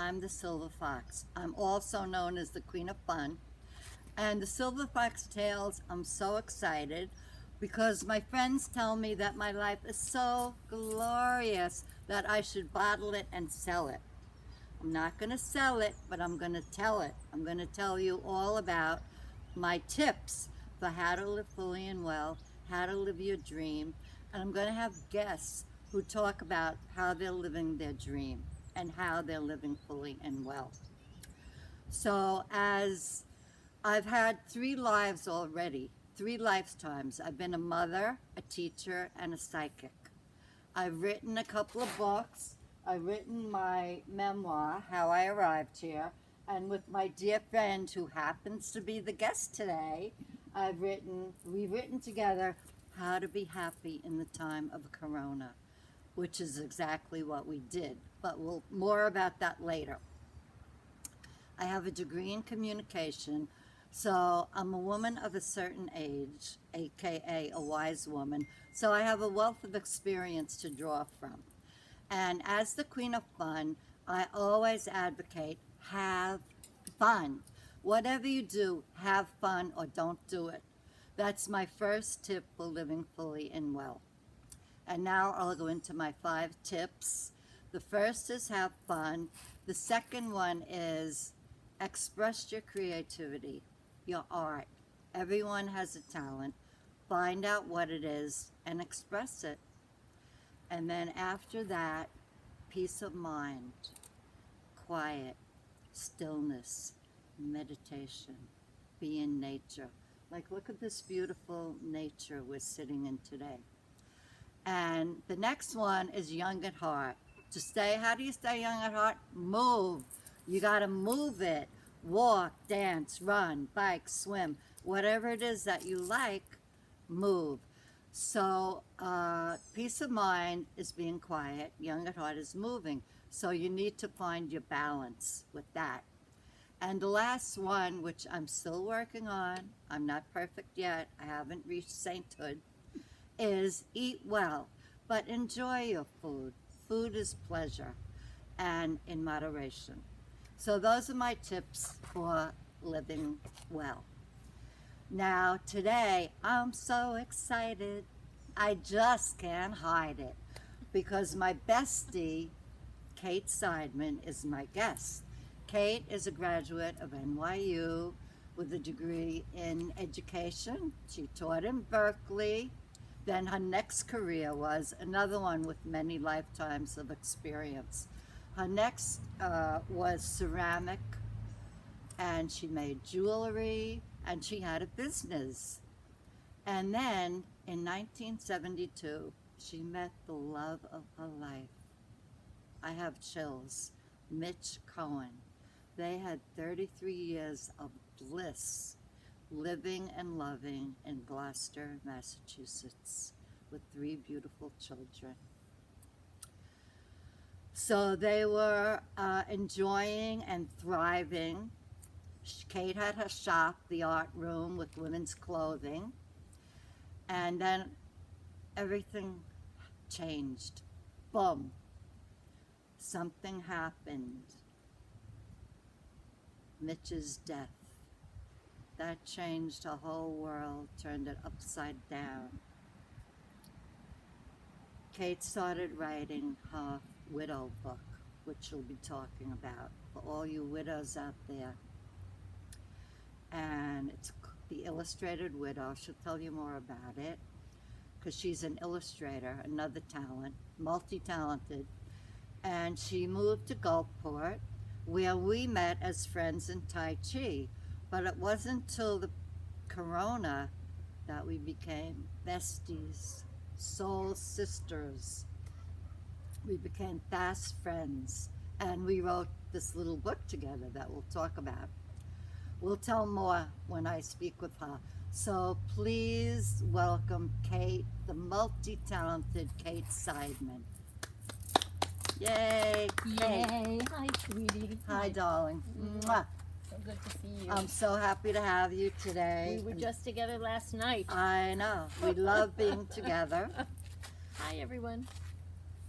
I'm the Silver Fox. I'm also known as the Queen of Fun. And the Silver Fox Tales, I'm so excited because my friends tell me that my life is so glorious that I should bottle it and sell it. I'm not going to sell it, but I'm going to tell it. I'm going to tell you all about my tips for how to live fully and well, how to live your dream, and I'm going to have guests who talk about how they're living their dream and how they're living fully and well. So, as I've had 3 lives already, 3 lifetimes. I've been a mother, a teacher, and a psychic. I've written a couple of books. I've written my memoir, How I Arrived Here, and with my dear friend who happens to be the guest today, we've written together How to Be Happy in the Time of Corona, which is exactly what we did, but we'll more about that later. I have a degree in communication, so I'm a woman of a certain age, aka a wise woman, so I have a wealth of experience to draw from. And as the Queen of Fun, I always advocate have fun. Whatever you do, have fun or don't do it. That's my first tip for living fully and well. And now I'll go into my 5 tips. The first is have fun. The second one is express your creativity, your art. Everyone has a talent. Find out what it is and express it. And then after that, peace of mind, quiet, stillness, meditation, be in nature. Like, look at this beautiful nature we're sitting in today. And the next one is young at heart. How do you stay young at heart? Move. You got to move it. Walk, dance, run, bike, swim, whatever it is that you like, move. So peace of mind is being quiet. Young at heart is moving. So you need to find your balance with that. And the last one, which I'm still working on, I'm not perfect yet, I haven't reached sainthood, is eat well, but enjoy your food. Food is pleasure and in moderation. So those are my tips for living well. Now today, I'm so excited. I just can't hide it because my bestie, Kate Seidman, is my guest. Kate is a graduate of NYU with a degree in education. She taught in Berkeley. Then her next career was another one with many lifetimes of experience. Her next was ceramic, and she made jewelry, and she had a business. And then in 1972, she met the love of her life. I have chills. Mitch Cohen. They had 33 years of bliss, living and loving in Gloucester, Massachusetts, with 3 beautiful children. So they were enjoying and thriving. Kate had her shop, the art room with women's clothing, and then everything changed. Boom. Something happened. Mitch's death. That changed her whole world, turned it upside down. Kate started writing her widow book, which she'll be talking about for all you widows out there. And it's The Illustrated Widow. She'll tell you more about it because she's an illustrator, another talent, multi-talented. And she moved to Gulfport, where we met as friends in Tai Chi. But it wasn't till the Corona that we became besties, soul sisters. We became fast friends, and we wrote this little book together that we'll talk about. We'll tell more when I speak with her. So please welcome Kate, the multi-talented Kate Seidman. Yay! Yay! Hi, sweetie. Hi, darling. Mwah. So good to see you. I'm so happy to have you today. We were just together last night. I know. We love being together. Hi, everyone.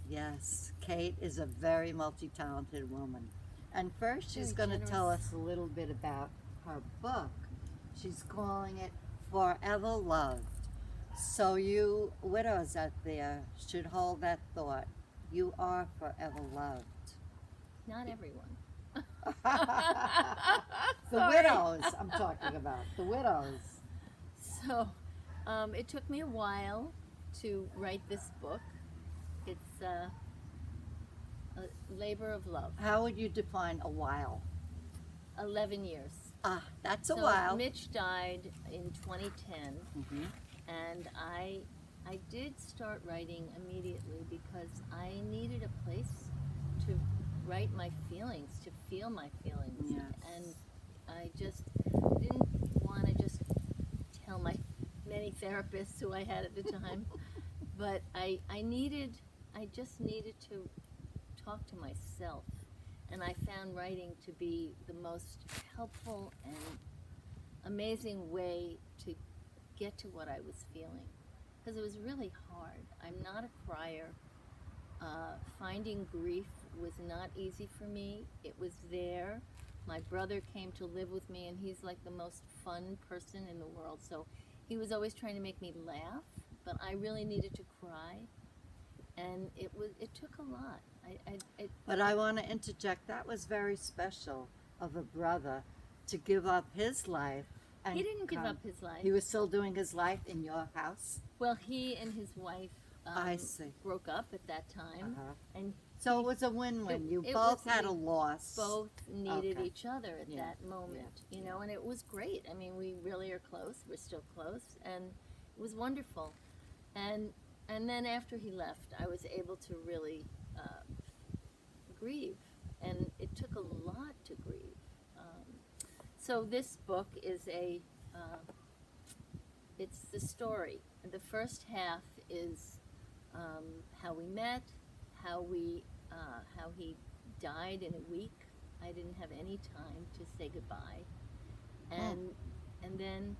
Yes, Kate is a very multi-talented woman. And first, she's Very going to tell generous. us a little bit about her book. She's calling it Forever Loved. So, you widows out there should hold that thought. You are forever loved. Not everyone. The Sorry. widows, I'm talking about. The widows. So, it took me a while to write this book. It's a labor of love. How would you define a while? 11 years. Ah, that's a So while. Mitch died in 2010, Hmm. and I did start writing immediately because I needed a place to write my feelings, to feel my feelings. Yes. And I just didn't want to just tell my many therapists who I had at the time, but I just needed to talk to myself. And I found writing to be the most helpful and amazing way to get to what I was feeling. Because it was really hard. I'm not a crier. Finding grief was not easy for me. It was there. My brother came to live with me, and he's like the most fun person in the world. So he was always trying to make me laugh, but I really needed to cry. And it took a lot. But I want to interject. That was very special of a brother to give up his life. And He didn't give come. up his life. He was still doing his life in your house. Well, he and his wife I see. broke up at that time, Uh-huh. and So it was a win-win. You it both was had a we loss. both needed Okay. each other at Yeah. that moment, Yeah. you know, and it was great. I mean, we really are close. We're still close, and it was wonderful. And then after he left, I was able to really grieve, and it took a lot to grieve. So this book is it's the story. The first half is how we met, how he died in a week. I didn't have any time to say goodbye, and then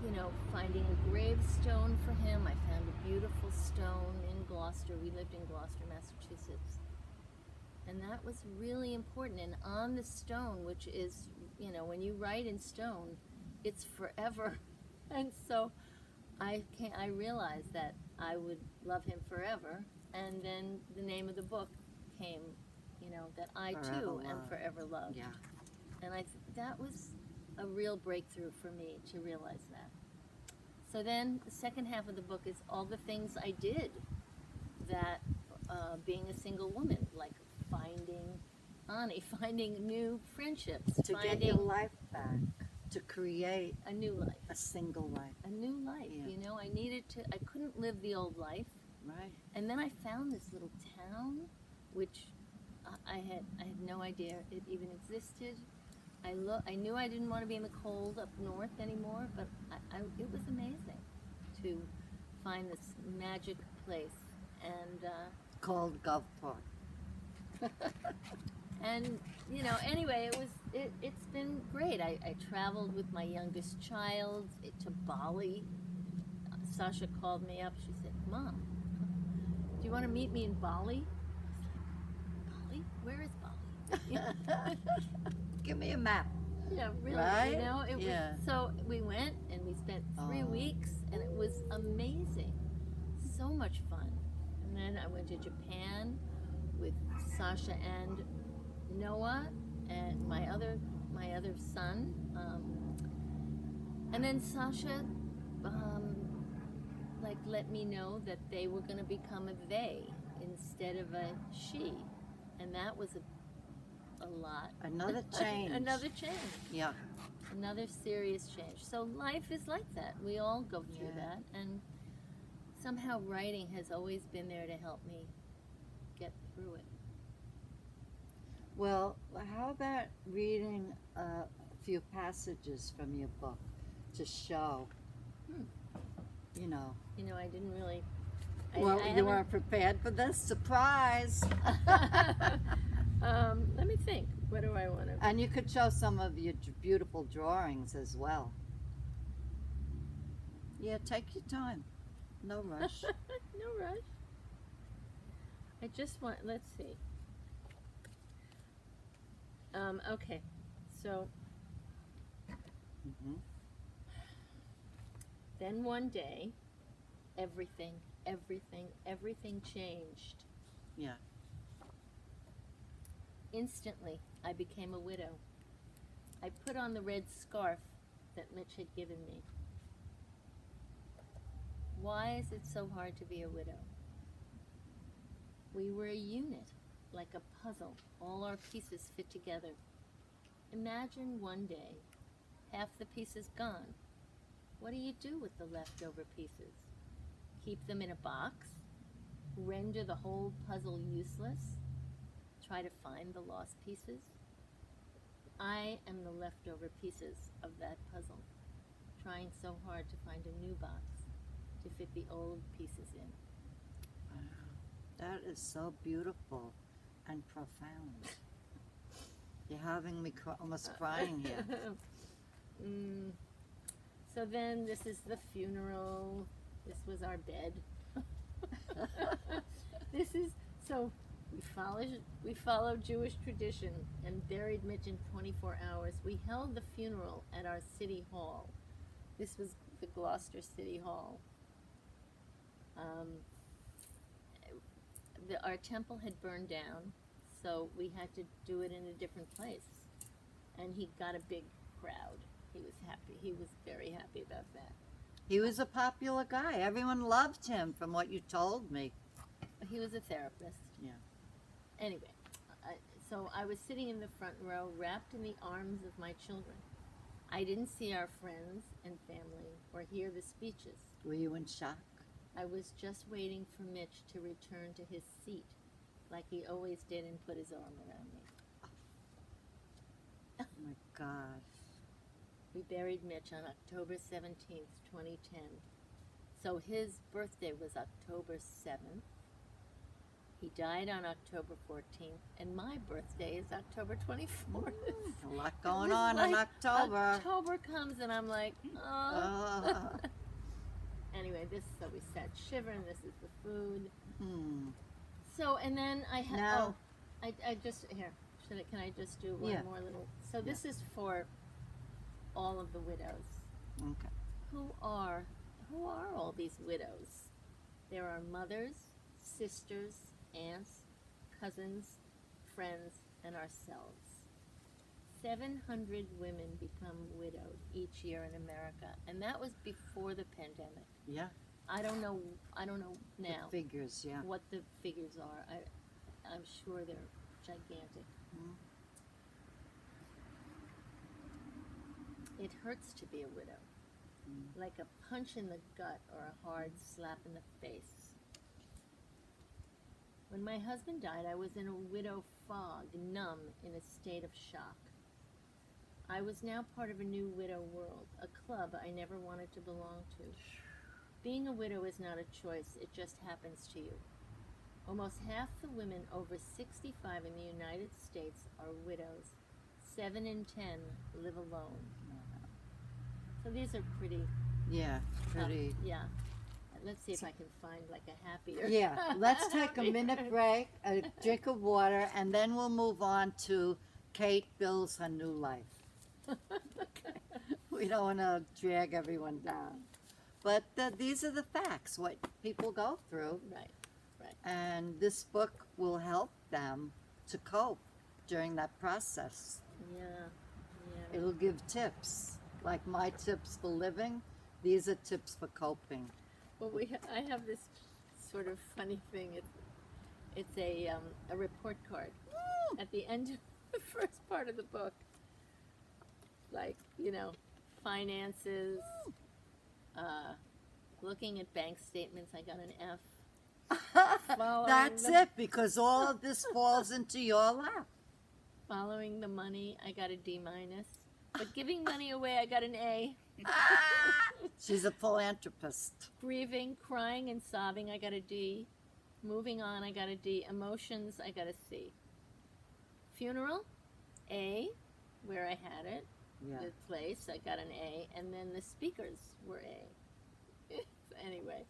you know, finding a gravestone for him. I found a beautiful stone in Gloucester. We lived in Gloucester, Massachusetts, and that was really important. And on the stone, which is, you know, when you write in stone, it's forever. And so I realized that I would love him forever. And then the name of the book came, you know, that I Forever too am Loved. forever loved. Yeah. And that was a real breakthrough for me to realize that. So then the second half of the book is all the things I did that being a single woman, like finding Ani, finding new friendships, To get finding your life back. To create a new life. a single life. A new life, Yeah. you know, I couldn't live the old life. Right. And then I found this little town, which I had no idea it even existed. I knew I didn't want to be in the cold up north anymore, but it was amazing to find this magic place. And Called Gulfport. and you know, anyway, it's been great. I traveled with my youngest child to Bali. Sasha called me up. She said, "Mom, do you want to meet me in Bali?" I was like, "Bali? Where is Bali?" Give me a map. Yeah, really. Right? You know, it Yeah. was so we went and we spent 3 Oh. weeks, and it was amazing. So much fun. And then I went to Japan with Sasha and Noah and my other son. And then Sasha like let me know that they were going to become a they instead of a she, and that was a lot. Another change. Another change. Yeah. Another serious change. So life is like that. We all go through Yeah. that, and somehow writing has always been there to help me get through it. Well, how about reading a few passages from your book to show, you know. You know, I didn't really. Well, I you weren't prepared for this surprise. Let me think. What do I want to? And you could show some of your beautiful drawings as well. Yeah, take your time. No rush. No rush. I I just want, let's see. Okay, so Hmm. then one day, everything changed. Yeah. Instantly, I became a widow. I put on the red scarf that Mitch had given me. Why is it so hard to be a widow? We were a unit, like a puzzle. All our pieces fit together. Imagine one day, half the pieces gone. What do you do with the leftover pieces? Keep them in a box? Render the whole puzzle useless? Try to find the lost pieces? I am the leftover pieces of that puzzle, trying so hard to find a new box to fit the old pieces in. Wow. That is so beautiful and profound. You're having me almost crying here. So then this is the funeral. This was our bed. This is, so we followed Jewish tradition and buried Mitch in 24 hours. We held the funeral at our city hall. This was the Gloucester City Hall. Our temple had burned down, so we had to do it in a different place. And he got a big crowd. He was happy. He was very happy about that. He was a popular guy. Everyone loved him from what you told me. He was a therapist. Yeah. Anyway, so I was sitting in the front row, wrapped in the arms of my children. I didn't see our friends and family or hear the speeches. Were you in shock? I was just waiting for Mitch to return to his seat, like he always did, and put his arm around me. Oh my gosh. We buried Mitch on October 17th, 2010. So his birthday was October 7th. He died on October 14th, and my birthday is October 24th. A lot going on in October. October comes, and I'm like, oh. Anyway, so we sat shivering. This is the food. So, and then I had, Now- I just, here, can I just do one Yeah. more little, so this is for all of the widows. Okay. Who are all these widows? There are mothers, sisters, aunts, cousins, friends, and ourselves. 700 women become widowed each year in America, and that was before the pandemic. Yeah. I don't know The now figures, yeah. what the figures are. I'm sure they're gigantic. It hurts to be a widow, like a punch in the gut or a hard slap in the face. When my husband died, I was in a widow fog, numb, in a state of shock. I was now part of a new widow world, a club I never wanted to belong to. Being a widow is not a choice, it just happens to you. Almost half the women over 65 in the United States are widows. 7 in 10 live alone. So these are pretty Yeah, pretty. yeah. Let's see if I can find like a happier. Yeah, let's take a minute break, a drink of water, and then we'll move on to Kate builds her new life. Okay. We don't want to drag everyone down. But these are the facts, what people go through. Right. And this book will help them to cope during that process. Yeah. It'll give tips, like my tips for living. These are tips for coping. Well, I have this sort of funny thing. It's a report card at the end of the first part of the book. Like, finances, looking at bank statements, I got an F. That's it, because all of this falls into your lap. Following the money, I got a D-. But giving money away, I got an A. She's a philanthropist. Grieving, crying, and sobbing, I got a D. Moving on, I got a D. Emotions, I got a C. Funeral, A, where I had it. Yeah. The place, I got an A. And then the speakers were A. Anyway.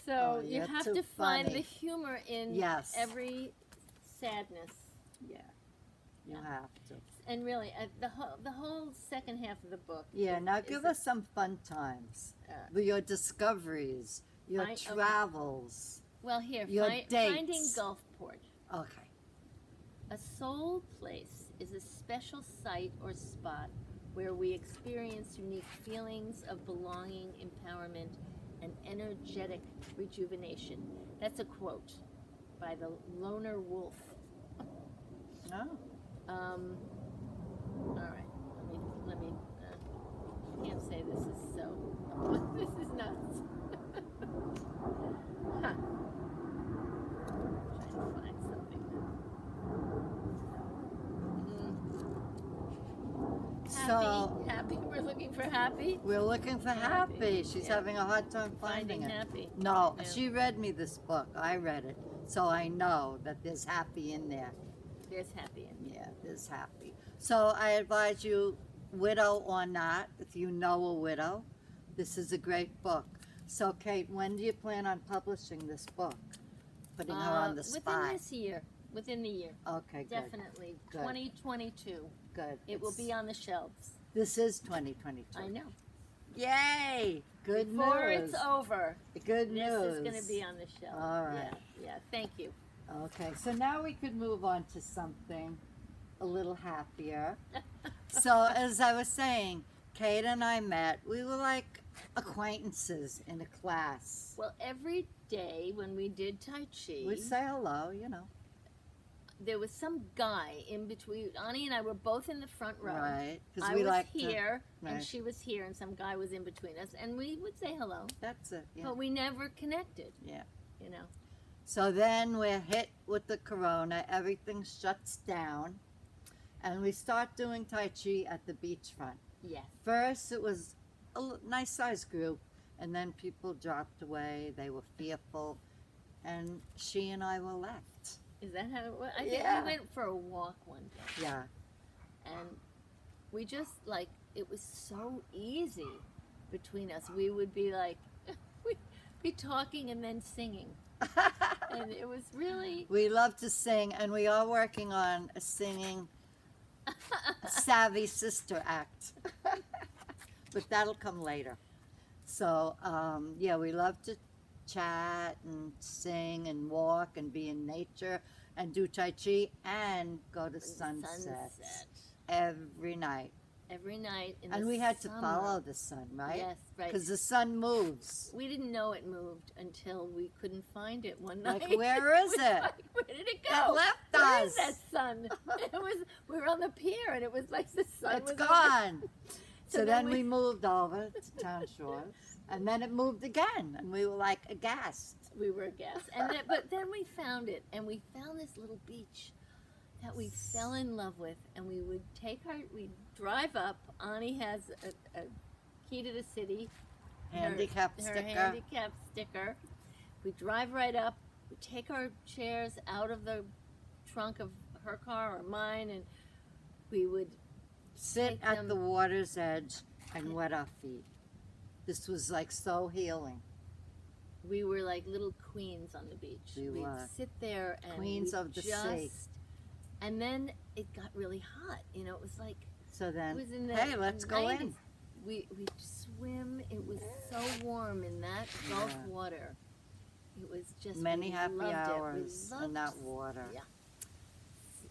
So you you're have too to find funny. the humor in Yes. every sadness. Yeah, you Yeah. have to. And really, the whole second half of the book. Yeah, now is give a- us some fun times. Uh, Your discoveries, your Find- okay. travels. Well, here, Your finding dates. Gulfport. Okay. A soul place is a special site or spot where we experience unique feelings of belonging, empowerment, and energetic rejuvenation. That's a quote by the Loner Wolf. Oh. All right, let me. Can't say this is so. This is nuts. Huh. Trying to find something. So Happy. We're looking for happy. we're looking for Happy, happy. She's yeah. having a hard time Finding finding it. happy. No, Yeah. she read me this book. I read it. So I know that there's happy in there. There's happy in. Yeah, there's happy. So I advise you, widow or not, if you know a widow, this is a great book. So Kate, when do you plan on publishing this book? Putting her on the spot. Within this year. Within the year. Okay, good. Definitely. Good. 2022. Good. It will be on the shelves. This is 2022. I know. Yay! Good Before news. it's over, Good news. this is going to be on the shelf. All right. Yeah. Thank you. Okay, so now we could move on to something a little happier. So, as I was saying, Kate and I met. We were like acquaintances in a class. Well, every day when we did Tai Chi, We'd say hello, you know. there was some guy in between. Ani and I were both in the front row. Right. Because I we was like here, right. and she was here, and some guy was in between us, and we would say hello, That's it. Yeah. but we never connected. Yeah. You know. So then we're hit with the corona. Everything shuts down. And we start doing Tai Chi at the beachfront. Yes. First, it was a nice sized group, and then people dropped away. They were fearful, and she and I were left. Is that how it was? I think Yeah. we went for a walk one day, Yeah. and we just like it was so easy between us. We would be like, we'd be talking and then singing, and it was really. We love to sing, and we are working on a singing savvy sister act, but that'll come later. So yeah, we love to chat and sing and walk and be in nature and do Tai Chi and go to sunsets every night. Every night in And the we had to summer. follow the sun, right? Yes, right. Because the sun moves. We didn't know it moved until we couldn't find it one Like, night. where is was it? like, where did it It go? left Where us. is that sun? It was. We were on the pier, and it was like the sun It's was over- gone. So So then then we moved over to Town Shores, and then it moved again, and we were like aghast. We were aghast, and then, but then we found it, and we found this little beach that we fell in love with, and we would we'd drive up. Ani has a key to the city, Handicap her sticker. handicap sticker. We drive right up. We take our chairs out of the trunk of her car or mine, and we would. Sit Take at them- the water's edge and wet our feet. This was like so healing. We were like little queens on the beach. We We'd were. sit there and Queens we'd of the just, sea. And then it got really hot. You know, it was like So it then, was in the hey, let's go 90s. in. We'd swim. It was so warm in that Gulf Yeah. water. It was just Many we happy loved it. We hours in loved that water. Yeah.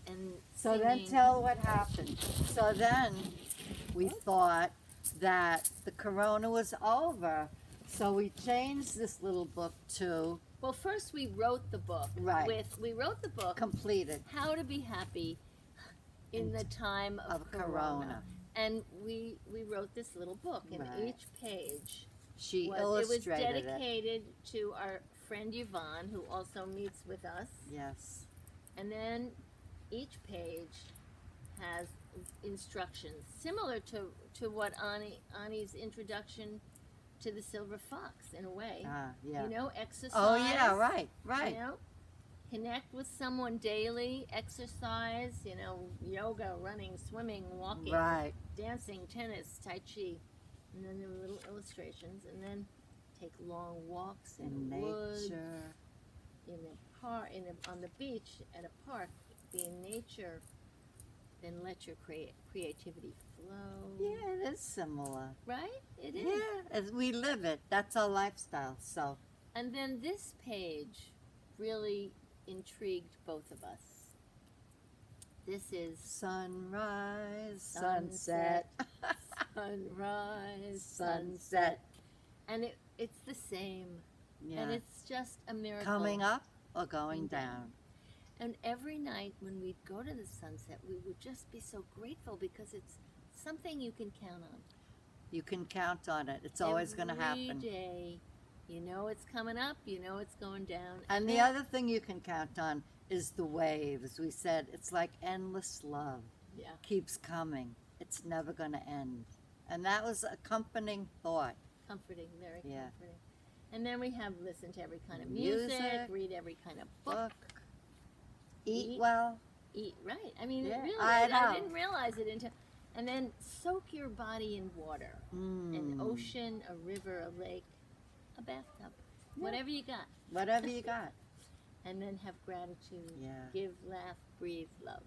And So then singing. tell what happened. So then we thought that the corona was over. So we changed this little book to Well, first we wrote the book. Right. We wrote the book. completed How to be happy in the time of, of corona. And we wrote this little book, and Right. each page She it was illustrated it. dedicated to our friend Yvonne, who also meets with us. Yes. And then each page has instructions similar to what Ani's introduction to the Silver Fox in a way. Ah, yeah. You know, exercise. Oh yeah, right, right. You know, connect with someone daily, exercise, you know, yoga, running, swimming, walking, Right. dancing, tennis, tai chi. And then there were little illustrations. And then take long walks in In the woods, nature. in a park, on the beach, at a park, be in nature, then let your creativity flow. Yeah, it is similar. Right? It is. Yeah, as we live it. That's our lifestyle. So, And then this page really intrigued both of us. This is sunrise, Sunset, sunset, sunrise, sunset. And it's the same. Yeah. And it's just a miracle. Coming up or going and down. And every night when we'd go to the sunset, we would just be so grateful because it's something you can count on. You can count on it. It's always going to happen. Every day, you know it's coming up, you know it's going down. And the other thing you can count on is the waves. We said it's like endless love. Yeah. Keeps coming. It's never going to end. And that was a comforting thought. Comforting, very Yeah. comforting. And then we have listen to every kind of music, read every kind of book, Eat well. eat right. I mean, Yeah, really, I I know. didn't realize it until. And then soak your body in water. An ocean, a river, a lake, a bathtub, Yeah. whatever you got. Whatever you got. And then have gratitude. Yeah. Give, laugh, breathe, love.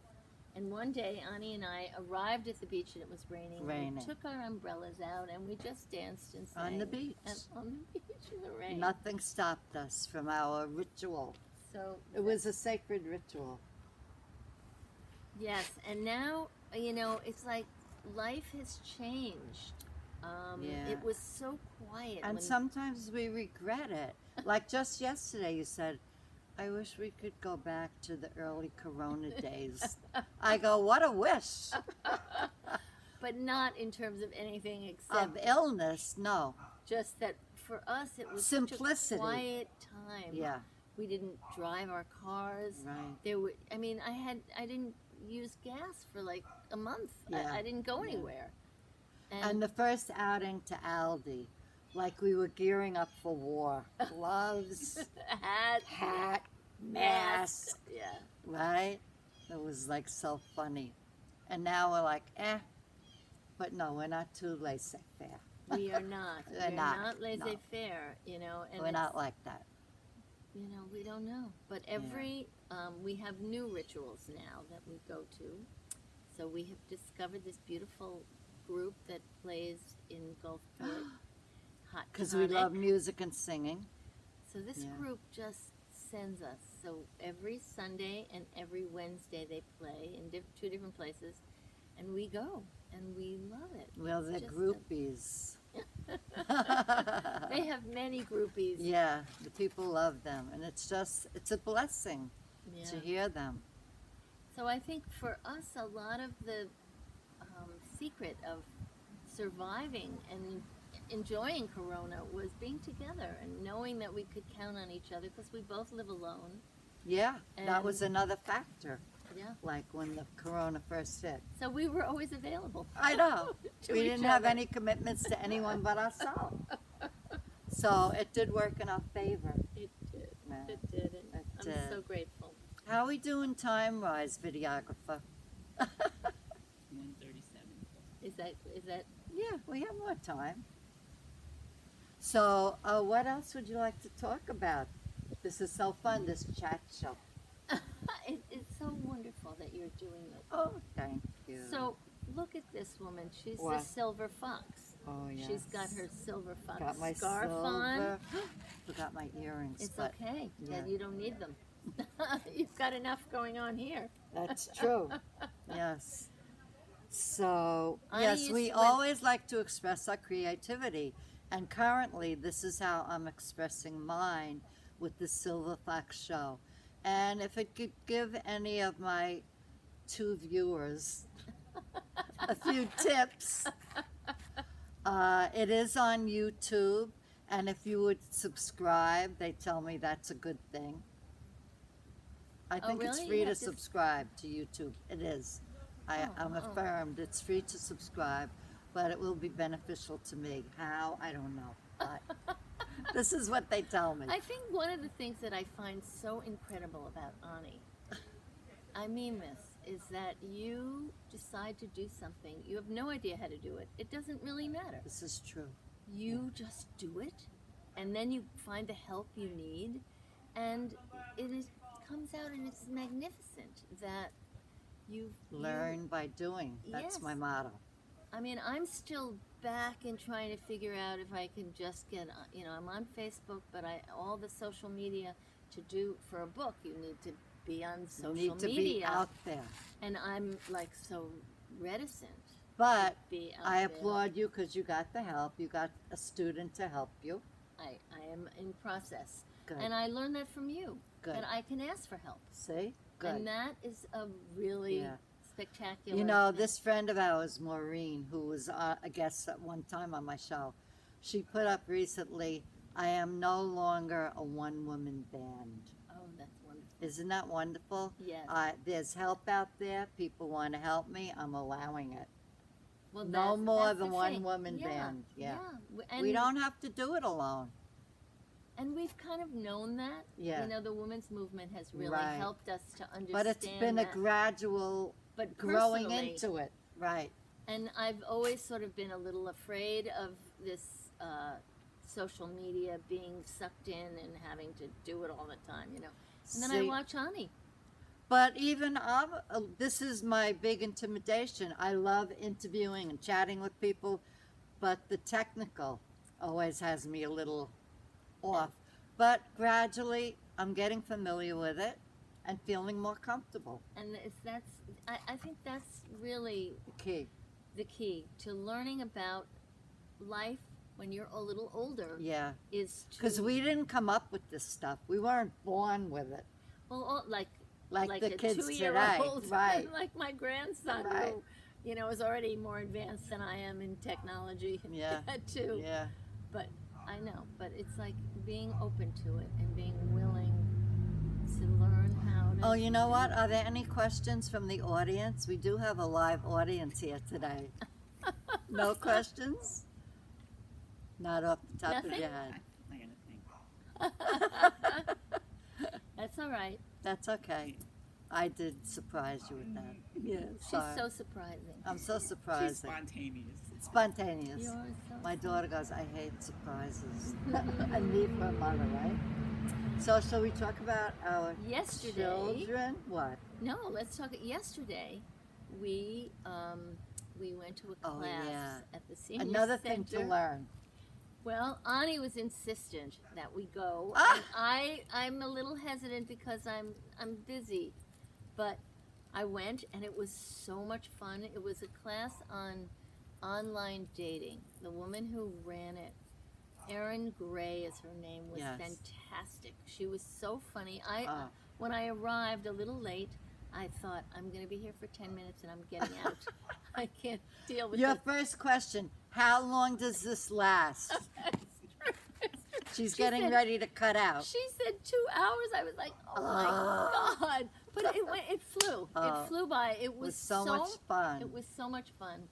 And one day, Ani and I arrived at the beach and it was raining. Raining. We took our umbrellas out and we just danced and sang. On the beach. And on the beach in the rain. Nothing stopped us from our ritual. So It was a sacred ritual. yes, and now you know it's like life has changed. Yeah. It was so quiet. And when, sometimes we regret it. Like just yesterday you said, I wish we could go back to the early Corona days. I go, what a wish. but not in terms of anything Of except illness, no. just that for us it was Simplicity. such a quiet time. Yeah, We didn't drive our cars. right. There were. I mean, I didn't use gas for like a month. Yeah. I didn't go Yeah. anywhere. And the first outing to Aldi, like we were gearing up for war. Gloves, hat, mask, Yeah. right? It was like so funny. And now we're like, eh. But no, we're not too laissez-faire. We are not. We're We're not, not no. laissez-faire, you know. And We're it's- not like that. You know, we don't know. But every, we have new rituals now that we go to. So we have discovered this beautiful group that plays in Gulfport. Hot Because we Tonic. love music and singing. So this Yeah. group just sends us. So every Sunday and every Wednesday they play in two different places. And we go. And we love it. Well, It's the just groupies. They have many groupies. Yeah, the people love them. And it's a blessing Yeah. to hear them. So I think for us, a lot of the secret of surviving and enjoying Corona was being together and knowing that we could count on each other because we both live alone. Yeah, that was And- another factor. Yeah. Like when the Corona first hit. So we were always available. I know. to We each didn't have other. any commitments to anyone but ourselves. So it did work in our favor. It did. Yeah. It did. And It I'm did. so grateful. How we doing time-wise, videographer? 137. Is that Yeah, we have more time. So, what else would you like to talk about? This is so fun, this chat show. it's so wonderful that you're doing it. Oh, thank you. So look at this woman. She's What? the silver fox. oh, yes. She's got her silver fox Got my scarf on. silver. Forgot my earrings, It's but okay. yeah. You don't need them. You've got enough going on here. that's true. Yes. So, I yes, used we to- when- always like to express our creativity. And currently, this is how I'm expressing mine with the Silver Fox Show. And if it could give any of my 2 viewers a few tips, it is on YouTube. And if you would subscribe, they tell me that's a good thing. I Oh, think it's really? free You to have to s- subscribe to YouTube. It is. I'm Oh. affirmed it's free to subscribe, but it will be beneficial to me. How? I don't know. But this is what they tell me. I think one of the things that I find so incredible about Ani, I mean this, is that you decide to do something. You have no idea how to do it. It doesn't really matter. This is true. You just do it and then you find the help you need, and comes out and it's magnificent that you Learn by doing. That's Yes. my motto. I mean, I'm still back and trying to figure out if I can just get, I'm on Facebook, but all the social media to do for a book, you need to be on You social need to media. be out there. And I'm like so reticent But to be out I there. applaud you because you got the help. You got a student to help you. I am in process. Good. And I learned that from you. Good. And I can ask for help. See? Good. And that is a really Yeah. spectacular You know, thing. this friend of ours, Maureen, who was a guest at one time on my show, she put up recently, I am no longer a one-woman band. Oh, that's wonderful. Isn't that wonderful? Yes. There's help out there. People want to help me. I'm allowing it. Well, No more that's than the one thing. woman Yeah, band. Yeah. And, We don't have to do it alone. And we've kind of known that. Yeah. You know, the women's movement has really Right. helped us to understand But it's been a that. gradual But growing personally- into it. Right. And I've always sort of been a little afraid of this social media being sucked in and having to do it all the time, you know. And then I See, watch Ani. But even this is my big intimidation. I love interviewing and chatting with people, but the technical always has me a little off. But gradually, I'm getting familiar with it and feeling more comfortable. And I think that's really Key. the key to learning about life when you're a little older. Yeah. Is to, Because we didn't come up with this stuff. We weren't born with it. well, Like the a kids 2-year-old, today. Right. like my grandson, Right. who, you know, is already more advanced than I am in technology. Yeah. Too. Yeah. But I know. But it's like being open to it and being willing to learn how to. Oh, you know what? Are there any questions from the audience? We do have a live audience here today. No questions? Not off the top of Nothing? your head. I gotta think. That's all right. That's okay. I did surprise you with that. Yeah, She's sorry. so surprising. I'm so She's surprised. spontaneous. Spontaneous. You're so My daughter goes, I hate surprises. And me for a mother, right? So shall we talk about our Yesterday. children? What? No, let's talk. Yesterday, we went to a Oh, class yeah. at the senior Another center. thing to learn. Well, Ani was insistent that we go, Ah! and I'm a little hesitant because I'm busy, but I went and it was so much fun. It was a class on online dating. The woman who ran it, Erin Gray is her name, was Yes. fantastic. She was so funny. Ah. When I arrived a little late, I thought I'm going to be here for 10 minutes and I'm getting out. I can't deal with Your it. first question, how long does this last? She's She getting said- ready to cut out. She said 2 hours. I was like, oh my God. But it flew. Oh. It flew by. It It was was so much fun. It was so much fun.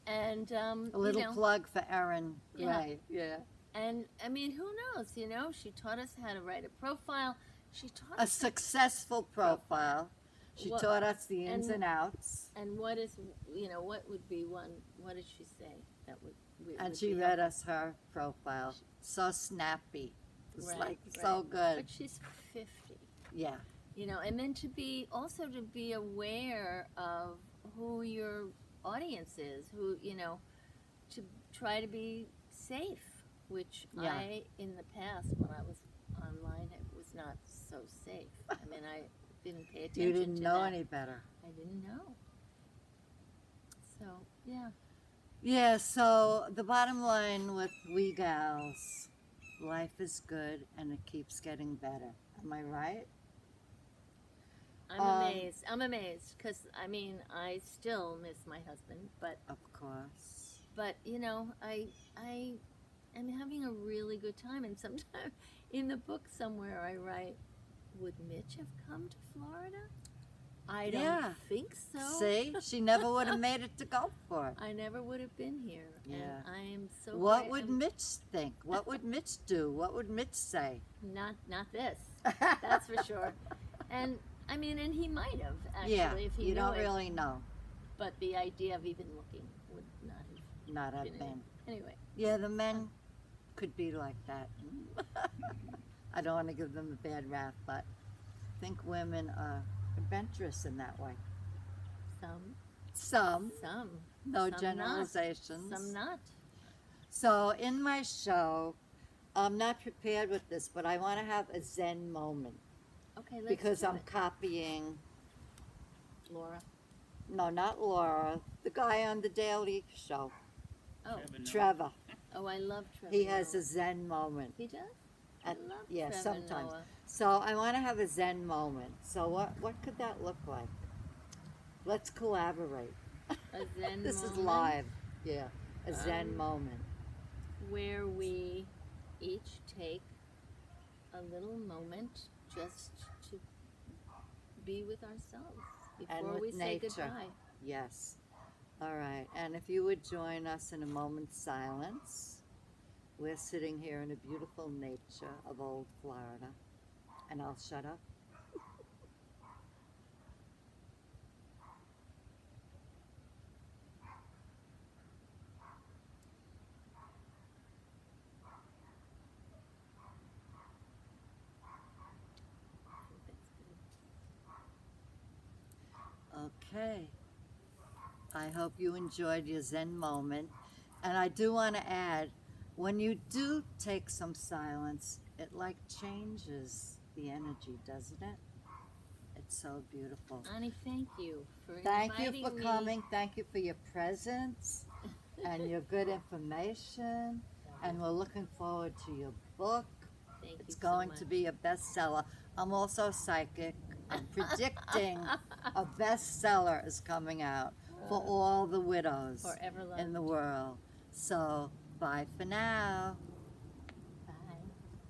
And, A little you know, plug for Erin Yeah. Gray. Yeah. and I mean, who knows? You know, she taught us how to write a profile. She taught A us, successful profile. She What- taught us the ins and and- outs. and what is, you know, what would be one, what did she say? That would And would she be read helpful? us her profile. So snappy. It was Right, like so right. good. But she's 50. Yeah. You know, and then to be aware of who your audience is, who, you know, to try to be safe, which Yeah. I, in the past, when I was online, it was not so safe. I mean, I didn't pay attention You didn't to know that. any better. I didn't know. So, yeah. Yeah, so the bottom line with we gals, life is good and it keeps getting better. Am I right? I'm Um, amazed. I'm amazed because, I mean, I still miss my husband, but Of course. you know, I am having a really good time. And sometimes in the book somewhere I write, would Mitch have come to Florida? I don't Yeah. think so. See, she never would have made it to go for it. I never would have been here. Yeah. And I am so What great- would I'm- Mitch think? What would Mitch do? What would Mitch say? not this. That's for sure. And I mean, and he might have actually Yeah, if he you knew don't it. really know. But the idea of even looking would not have Not have been. been. Anyway, Yeah, the men could be like that. I don't want to give them a bad rap, but I think women are adventurous in that way. Some, Some, no some not. generalizations. some not. So in my show, I'm not prepared with this, but I want to have a Zen moment Okay, let's because do I'm it. copying, Laura. no, not Laura, the guy on the Daily Show, Oh, Trevor Noah. Trevor. oh, I love Trevor. He has Noah. a Zen moment. He does. At- I love yeah, Trevor sometimes. Noah. So I want to have a Zen moment. So what could that look like? Let's collaborate. A Zen This moment is live. Yeah, a Zen Um, moment. where we each take a little moment just to be with ourselves And before with we say nature. goodbye. Yes. All right. And if you would join us in a moment's silence, we're sitting here in the beautiful nature of old Florida. And I'll shut up. Okay. I hope you enjoyed your Zen moment. And I do want to add, when you do take some silence, it like changes the energy, doesn't it? It's so beautiful. Annie, thank you for Thank you inviting for me. coming. Thank you for your presence and your good information. And we're looking forward to your book. Thank It's you so going much. to be a bestseller. I'm also psychic. I'm predicting a bestseller is coming out for all the widows Forever love. in the world. So, bye for now.